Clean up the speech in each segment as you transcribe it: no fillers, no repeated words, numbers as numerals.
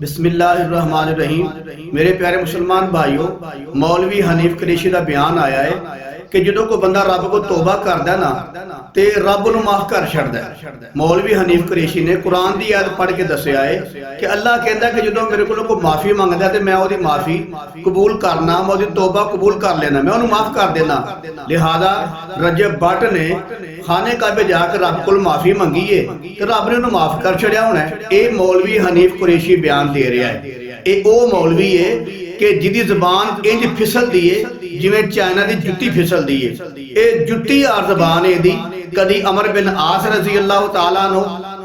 बिस्मिल्लाहिर्रहमानिर्रहीम। मेरे प्यारे मुसलमान भाइयों, मौलवी हनीफ कुरैशी का बयान आया है कि जो कोई बंदा रब को तौबा करता ना ते रब नूं माफ कर छड्डदा है। मौलवी हनीफ कुरैशी ने कुरान की आयत पढ़ के दस्सिया है कि अल्लाह कहता कि जो मेरे को कोई माफी मंगदा ते मैं उसकी माफी कबूल करना, मैं उसकी तौबा कबूल कर लेना, मैं उन्हें माफ कर देना। लिहाजा रजब भट्ट ने खाने काबे जाकर रब को माफी मंगी है तो रब ने उन्हें माफ कर छड़िया होना है। ये मौलवी हनीफ कुरैशी बयान दे रहा है। ये वो मौलवी है कि जिदी जबान इंज फिसलदी है जिवें चाइना की जुत्ती फिसलदी है। ये जुत्ती आर जबान है। कदी अमर बिन आस रजी अल्लाह तआला नो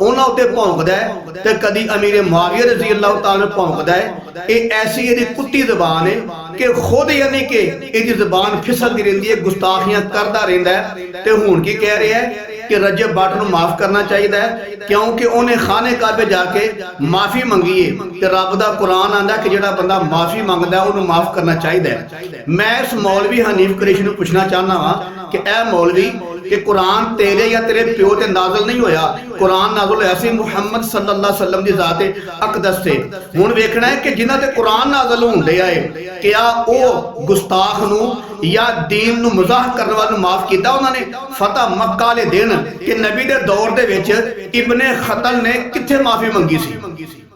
उन्हां उत्ते भौंकदा है ते कदी अमीर मुआविया रजी अल्लाह तआला भौंकदा है। ये ऐसी इहदी कुत्ती जबान है कि खुद यानी कि इहदी जबान फिसलदी रहिंदी है, गुस्ताखियां करदा रहिंदा है। ते हुण की कह रहा है कि रजब भट्ट नूं माफ करना चाहिए क्योंकि उन्हें खाने काबे जाके माफी मंगी है ते रब दा कुरान आंदा कि जिहड़ा बंदा माफी मंगदा उन्हें माफ करना चाहिए। मैं इस मौलवी हनीफ कुरैशी नूं पुछना चाहना वा कि ऐ मौलवी कि कुरान तेरे या तेरे प्यो ते नाज़िल नहीं होया, कुरान नाज़िल होया सी मुहम्मद सल्लल्लाहु अलैहि वसल्लम दी ज़ात अक़दस से। हुण वेखना है कि जिन्हां ते कुरान नाज़िल होंदे आए क्या ओ गुस्ताख नूं या दीन नूं मज़ाह करने वाले माफ किया उन्होंने। फतह मक्का वाले दिन कि नबी दे दौर दे विच इब्ने खतल ने कित्थे माफी मंगी सी,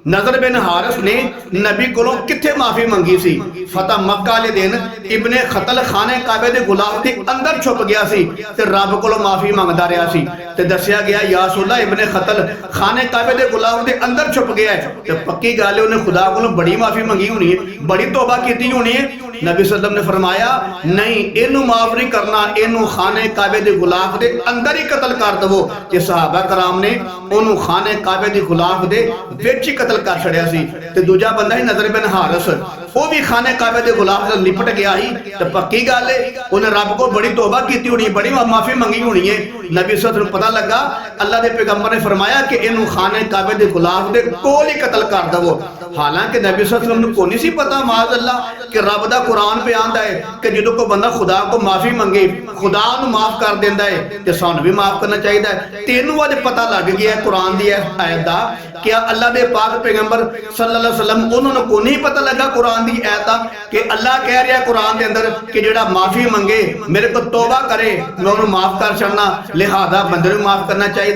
नज़र बिन हारिस ने नबी कोलों कित्थे माफी मंगी सी। फतह मक्का वाले दिन इब्ने खतल खाने काबे दे गुलाफ दे अंदर छुप गया सी ते रब कोलों माफी मंगदा रहा सी ते दस्सिया गया या रसूल अल्लाह इब्ने खतल खाने काबे दे गुलाफ दे अंदर छुप गया है ते पक्की गल है उन्हें खुदा कोलों बड़ी माफी मंगी होनी है, बड़ी तौबा की होनी है। नबी सल्लम ने फरमाया नहीं, इनू माफ नहीं करना, इनू खाने काबे दे गुलाफ दे अंदर ही कतल कर दवो। कि सहाबा कराम ने उन्होंने खाने काबे दे गुलाफ दे विच ही कतल कर छड़िया सी। ते दूजा बंदा ही नज़र बिन हारिस, वो भी खाने काबे दे गुलाफ से लिपट गया ही। तो पक्की गल है उन्हें रब को बड़ी तौबा की होनी, बड़ी माफी मंगी होनी है। नबी सल्लम पता लगा अल्लाह के पैगंबर ने फरमाया कि इनू खाने काबे दे गुलाफ दे कोल ही कतल कर दवो। हालांकि नबी सल्लम को नहीं सी पता माज़ अल्लाह कि रब दा कुरान पे आंदा है कि जो कोई बंदा खुदा को माफी मंगे खुदा उन्हें माफ कर देंदा है ते सानू भी माफ करना चाहिए। तेनू अज पता लग गया कुरान दी आयत दा क्या अल्लाह दे पाक पैगंबर सल्लल्लाहु अलैहि वसल्लम उन्होंने को नहीं पता लगा कुरान दी आयत दा कि अल्लाह कह रहा है कुरान दे अंदर कि जेड़ा माफी मंगे मेरे को तौबा करे मैं उन्हें माफ कर छड़ना, लिहाजा बंदे नूं माफ करना चाहिए।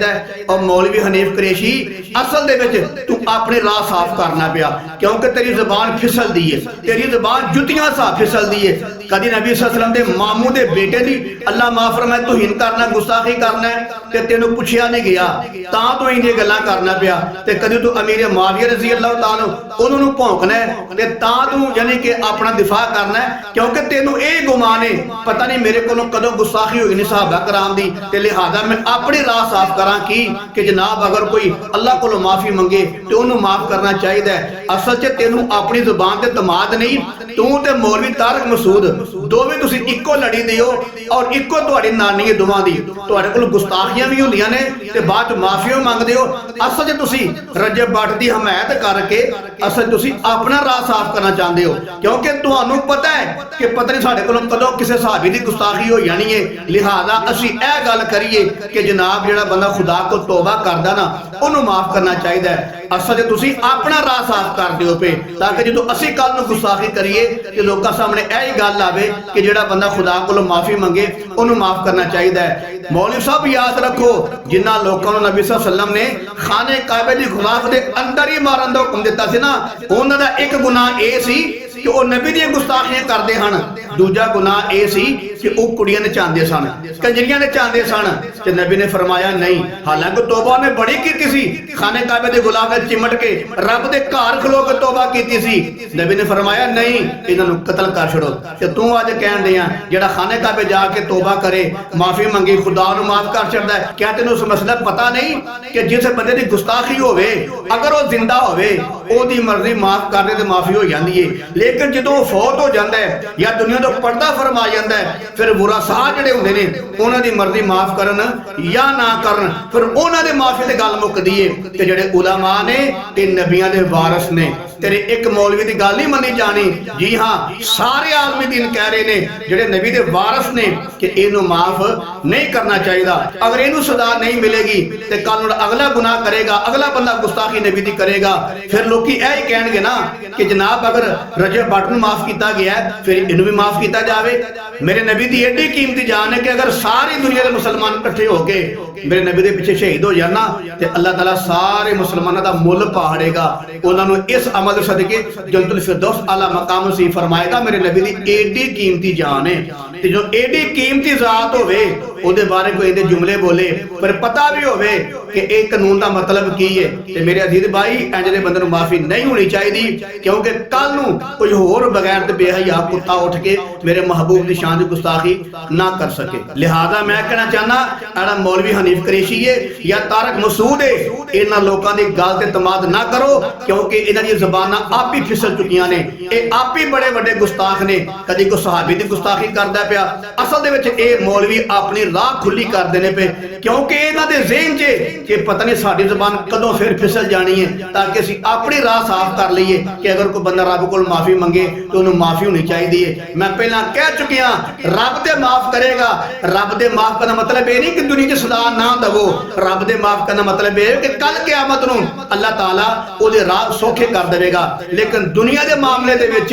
और मौलवी हनीफ कुरैशी असल दे विच तू अपने राह साफ करना पिया क्योंकि तेरी जबान फिसलदी है, तेरी जबान जुतियां सा फिसलदी है। कदी नबी सल्लल्लाहु अलैहि वसल्लम दे मामू दे बेटे दी अल्लाह माफ फरमाए तुहीन करना, गुस्ताखी करना है ते तेनू पुछया नहीं गया तां तू इंज गल्लां करना पिया। ते कदी तू अमीर मुआविया रज़ी अल्लाह तआला उन्होंने भौंकना है ते तां तू यानी कि अपना दिफा करना है क्योंकि तेनू ये गुमान है पता नहीं मेरे कोलों कदों गुस्ताखी होई नहीं सहाबा कराम दी ते लिहाजा मैं अपनी राह साफ करा कि जनाब अगर कोई अल्लाह कोलों माफी मंगे तो उन्होंने माफ करना चाहिए। असल च तेनू अपनी जुबान ते तमाद नहीं, तू ते मौलवी तारक मसूद दोवें तुसीं इक्को लड़ी दे हो और इक्को तुहाडी नानी है दोवां दी। तुहाडे कोल गुस्ताखियां भी होंदियां ने ते बाद च माफियां मंगदे हो। असल च तुसीं रजब भट्ट दी हमायत करके असल तुसीं अपना राह साफ करना चाहते हो क्योंकि तुहानू पता है कि पता नहीं साडे कोलों कदों किसी सहाबी दी गुस्ताखी हो जानी है। लिहाजा असीं इह गल करिए कि जनाब जिहड़ा बंदा खुदा को तौबा करदा ना उन्होंने माफ करना चाहिए। असल च तुसीं अपना राह साफ कर दिओ पे ताकि जो असीं कल नूं गुस्ताखी करिए तो लोगों सामने यही गल आवे कि जिहड़ा बंदा खुदा कोलों माफी मंगे उन्होंने माफ करना चाहिए। मौलवी साहब याद रखो जिन्हां लोगों को नबी सल्लल्लाहु अलैहि वसल्लम ने खाने काबे दी गुलाफ दे अंदर ही मारन दा हुक्म दिता सी ना, उन्हां दा एक गुनाह ये सी कि वह नबी दी गुस्ताखियां करते हैं, दूजा गुनाह यह सी कि वह कुड़ियां नचांदे सन, कंजरियां नचांदे सन। ते नबी ने फरमाया नहीं, हालांकि तौबा ने बड़ी की सी, खाने काबे दे गुलाफ में चिमट के रब दे घर खलो के तौबा की सी। नबी ने फरमाया नहीं इन्हों कतल कर छड़ो। ते तू अज कह दिया जेड़ा खाने काबे जाके तौबा करे माफी मंगी खुदा नूं माफ कर छड़दा है। क्या तेनों उस मसला पता नहीं कि जिस बंदे दी गुस्ताखी होवे अगर वह जिंदा होवे ओदी मर्जी माफ कर दे ते माफी हो जाती है, ਲੇਕਿਨ ਜਦੋਂ ਉਹ ਫੌਤ ਹੋ ਜਾਂਦਾ ਹੈ ਜਾਂ ਦੁਨੀਆ ਤੋਂ ਪਰਦਾ ਫਰਮਾ ਜਾਂਦਾ ਹੈ, ਫਿਰ ਵਰਾਸਾ ਜਿਹੜੇ ਹੁੰਦੇ ਨੇ ਉਹਨਾਂ ਦੀ ਮਰਜ਼ੀ ਮਾਫ ਕਰਨ ਜਾਂ ਨਾ ਕਰਨ, ਫਿਰ ਉਹਨਾਂ ਦੇ ਮਾਫੀ ਤੇ ਗੱਲ ਮੁੱਕਦੀ ਏ। ਤੇ ਜਿਹੜੇ ਉਲਮਾ ਨੇ ਇਹ ਨਬੀਆਂ ਦੇ ਵਾਰਿਸ ਨੇ। ਤੇਰੇ ਇੱਕ ਮੌਲਵੀ ਦੀ ਗੱਲ ਨਹੀਂ ਮੰਨੀ ਜਾਣੀ। ਜੀ ਹਾਂ, ਸਾਰੇ ਆਲਮੀ ਦੀਨ ਕਹਿ ਰਹੇ ਨੇ ਜਿਹੜੇ ਨਬੀ ਦੇ ਵਾਰਿਸ ਨੇ ਕਿ ਇਹਨੂੰ ਮਾਫ ਨਹੀਂ ਕਰਨਾ ਚਾਹੀਦਾ। ਅਗਰ ਇਹਨੂੰ ਸਜ਼ਾ ਨਹੀਂ ਮਿਲੇਗੀ ਤੇ ਕੱਲ ਨੂੰ ਅਗਲਾ ਗੁਨਾਹ ਕਰੇਗਾ, ਅਗਲਾ ਬੰਦਾ ਗੁਸਤਾਖੀ ਨਬੀ ਦੀ ਕਰੇਗਾ, ਫਿਰ ਲੋਕੀ ਇਹ ਹੀ ਕਹਿਣਗੇ ਨਾ ਕਿ ਜਨਾਬ ਅਗਰ ਰਜਬ ਭੱਟ ਨੂੰ ਮਾਫ ਕੀਤਾ ਗਿਆ ਫਿਰ ਇਹਨੂੰ ਵੀ ਮਾਫ ਕੀਤਾ ਜਾਵੇ। ਮੇਰੇ ਨਬੀ ਦੀ ਐਡੀ ਕੀਮਤੀ ਜਾਨ ਹੈ ਕਿ ਅਗਰ ਸਾਰੀ ਦੁਨੀਆ ਦੇ ਮੁਸਲਮਾਨ ਇਕੱਠੇ ਹੋ ਕੇ ਮੇਰੇ ਨਬੀ ਦੇ ਪਿੱਛੇ ਸ਼ਹੀਦ ਹੋ ਜਾਣਾ ਤੇ ਅੱਲਾਹ ਤਾਲਾ ਸਾਰੇ ਮੁਸਲਮਾਨਾਂ ਦਾ ਮੁੱਲ ਪਾੜੇਗਾ। ਉਹਨਾਂ ਨੂੰ ਇਸ ਅਮਲ ਸਦਕੇ ਜੰਨਤੁਲ ਫਿਰਦੌਸ ਆਲਾ ਮਕਾਮ ਸੀ ਫਰਮਾਏਗਾ। ਮੇਰੇ ਨਬੀ ਦੀ ਐਡੀ ਕੀਮਤੀ ਜਾਨ ਹੈ ਤੇ ਜੋ ਐਡੀ ਕੀਮਤੀ ਜ਼ਾਤ ਹੋਵੇ ਉਹਦੇ ਬਾਰੇ ਕੋਈ ਇਹਦੇ ਜੁਮਲੇ ਬੋਲੇ ਪਰ ਪਤਾ ਵੀ ਹੋਵੇ ਕਿ ਇਹ ਕਾਨੂੰਨ ਦਾ ਮਤਲਬ ਕੀ ਹੈ। ਤੇ ਮੇਰੇ ਅਜ਼ੀਜ਼ ਭਾਈ, ਇੰਜ ਦੇ ਬੰਦੇ ਨੂੰ ਮਾਫੀ ਨਹੀਂ ਹੋਣੀ ਚਾਹੀਦੀ, ਕਿਉਂਕਿ ਕੱਲ ਨੂੰ ਕੋਈ ਹੋਰ ਬਗੈਰ ਤੇ ਬੇਹਯਾ ਕੁੱਤਾ ਉੱਠ ਕੇ ਮੇਰੇ महबूब की शान की गुस्ताखी ना कर सके। लिहाजा मैं कहना चाहना एड़ा मौलवी हनीफ कुरैशी है या तारक मसूद है, इन्हां लोकां दी गल ते तमाद ना करो, क्योंकि इन्हां दी ज़बानां आप ही फिसल चुकियां ने। ये आप ही बड़े बड़े गुस्ताख ने। कदी कोई सहाबी दी गुस्ताखी करदा पिया, असल दे विच ये मौलवी अपनी राह खुली कर देने पे, क्योंकि इन्हां दे ज़हन च कि पता नहीं साडी ज़बान कदों फिर फिसल जानी है, ताकि असीं अपनी राह साफ कर लईए कि अगर कोई बंदा रब कोल माफी मंगे तो उन्हें माफी होनी चाहिए। मैं पहला कह चुकी हाँ, रब दे माफ करेगा। रब दे माफ करना मतलब ये नहीं कि दुनिया च सदा ना दवो। रब दे माफ करना मतलब ये कि कल क़यामत नूं अल्लाह ताला ओदे राह सौखे कर देगा। लेकिन दुनिया दे मामले दे विच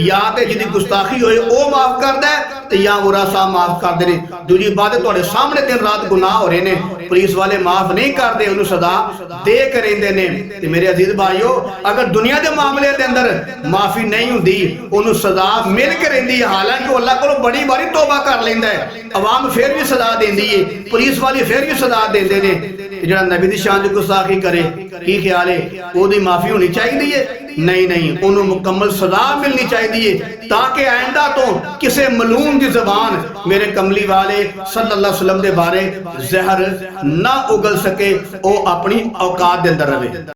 या ते जिहदी गुस्ताखी होए ओ माफ करदा है ते या बुरा सा माफ कर दे। दूजी बात तुहाडे सामने दिन रात गुनाह हो रहे ने, पुलिस वाले माफ नहीं करते, उन्हें सदा दे के रहिंदे ने। ते मेरे अजीज भाइयों, अगर दुनिया दे मामले दे अंदर माफी नहीं हुंदी, उन्हें सदा मिल के रहिंदी। हालांकि अल्लाह को बड़ी बारी तौबा कर लेंदा है, अवाम फिर भी सदा देंदी है, पुलिस वाले फिर भी सदा देंदे ने। जिहड़ा नबी दी शान दी गुस्ताखी करे, की ख्याल है ओदी माफी होनी चाहिए है? नहीं नहीं, उन्हें मुकम्मल सजा मिलनी चाहिए, ताकि आइंदा तो किसी मलूम की ज़बान मेरे कमली वाले सल्लल्लाहु अलैहि वसल्लम दे बारे जहर ना उगल सके, वो अपनी औकात दे अंदर रहे।